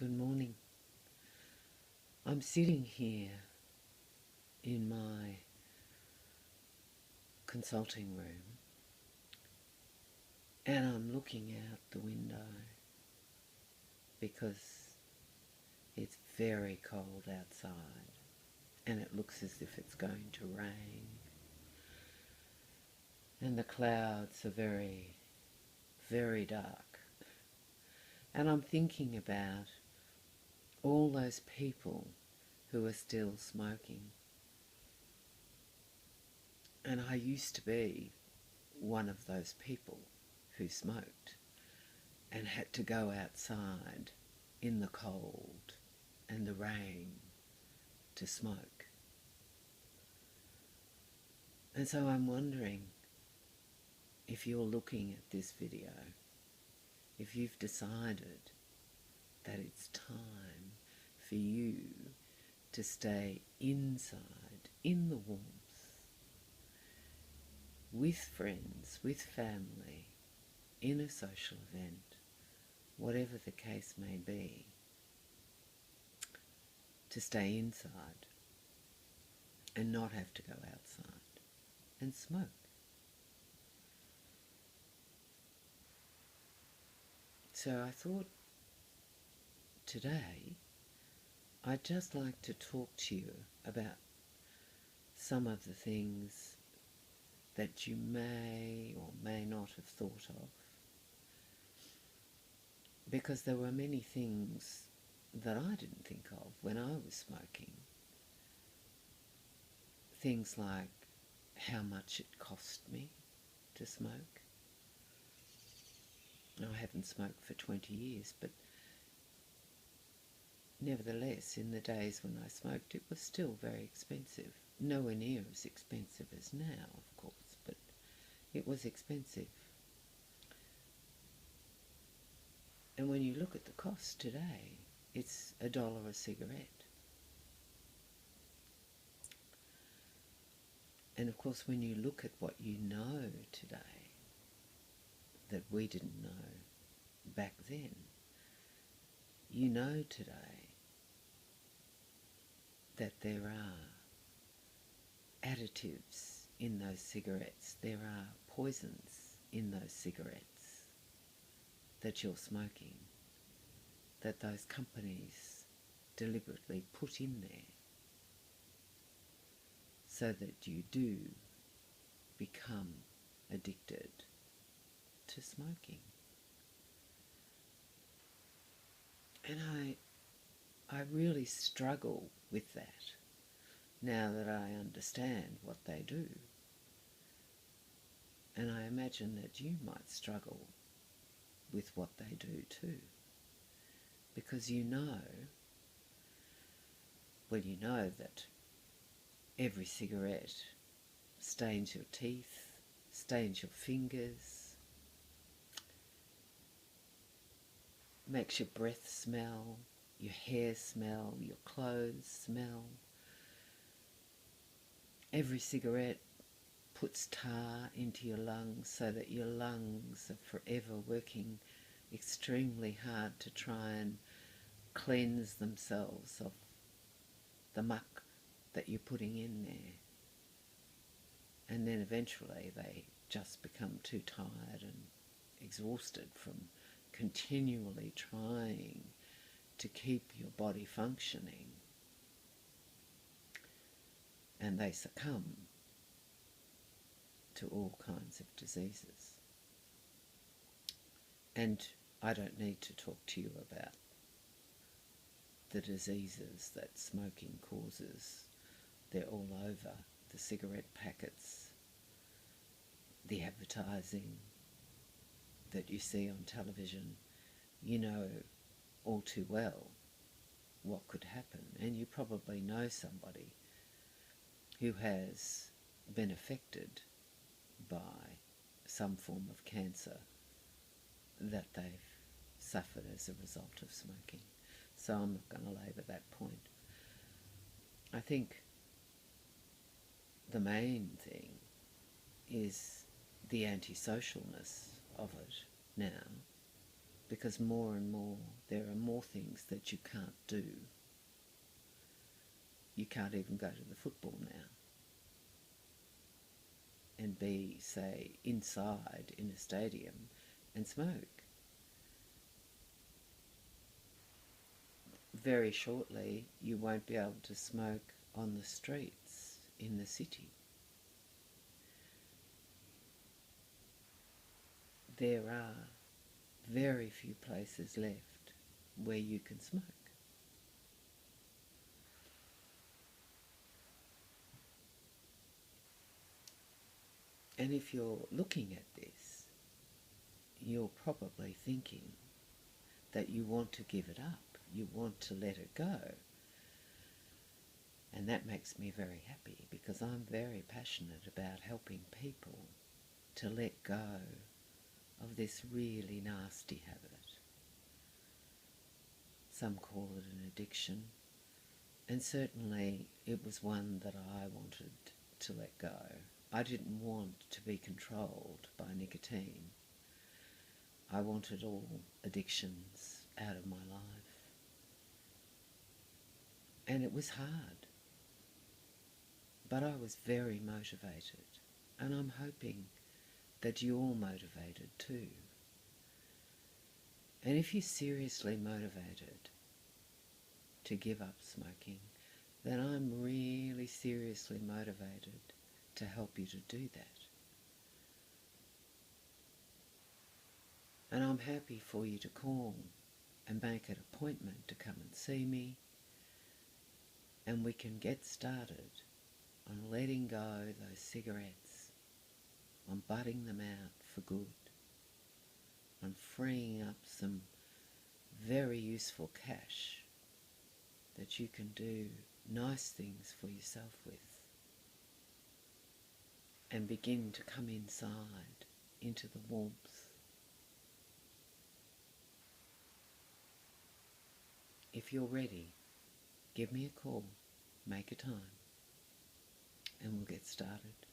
Good morning. I'm sitting here in my consulting room and I'm looking out the window because it's very cold outside and it looks as if it's going to rain and the clouds are very, very dark. And I'm thinking about all those people who are still smoking. And I used to be one of those people who smoked and had to go outside in the cold and the rain to smoke. And so I'm wondering if you're looking at this video, if you've decided that it's time for you to stay inside in the warmth with friends, with family, in a social event, whatever the case may be, to stay inside and not have to go outside and smoke. So I thought today I'd just like to talk to you about some of the things that you may or may not have thought of, because there were many things that I didn't think of when I was smoking. Things like how much it cost me to smoke. I haven't smoked for 20 years, but nevertheless, in the days when I smoked, it was still very expensive. Nowhere near as expensive as now, of course, but it was expensive. And when you look at the cost today, it's $1 a cigarette. And of course, when you look at what you know today that we didn't know back then, you know today that there are additives in those cigarettes, there are poisons in those cigarettes that you're smoking, that those companies deliberately put in there so that you do become addicted to smoking. And I really struggle with that now that I understand what they do. And I imagine that you might struggle with what they do too. Because you know that every cigarette stains your teeth, stains your fingers, makes your breath smell, your hair smell, your clothes smell. Every cigarette puts tar into your lungs so that your lungs are forever working extremely hard to try and cleanse themselves of the muck that you're putting in there. And then eventually they just become too tired and exhausted from continually trying to keep your body functioning, and they succumb to all kinds of diseases. And I don't need to talk to you about the diseases that smoking causes. They're all over the cigarette packets, the advertising that you see on television. You know all too well what could happen, and you probably know somebody who has been affected by some form of cancer that they've suffered as a result of smoking. So I'm not going to labour that point. I think the main thing is the antisocialness of it now, because more and more there are more things that you can't do. You can't even go to the football now and be, say, inside in a stadium and smoke. Very shortly, you won't be able to smoke on the streets in the city. There are very few places left where you can smoke. And if you're looking at this, you're probably thinking that you want to give it up, you want to let it go. And that makes me very happy, because I'm very passionate about helping people to let go of this really nasty habit. Some call it an addiction, and certainly it was one that I wanted to let go. I didn't want to be controlled by nicotine. I wanted all addictions out of my life. And it was hard. But I was very motivated, and I'm hoping that you're motivated too. And if you're seriously motivated to give up smoking, then I'm really seriously motivated to help you to do that. And I'm happy for you to call and make an appointment to come and see me, and we can get started on letting go those cigarettes, on butting them out for good, on freeing up some very useful cash that you can do nice things for yourself with, and begin to come inside into the warmth. If you're ready, give me a call, make a time, and we'll get started.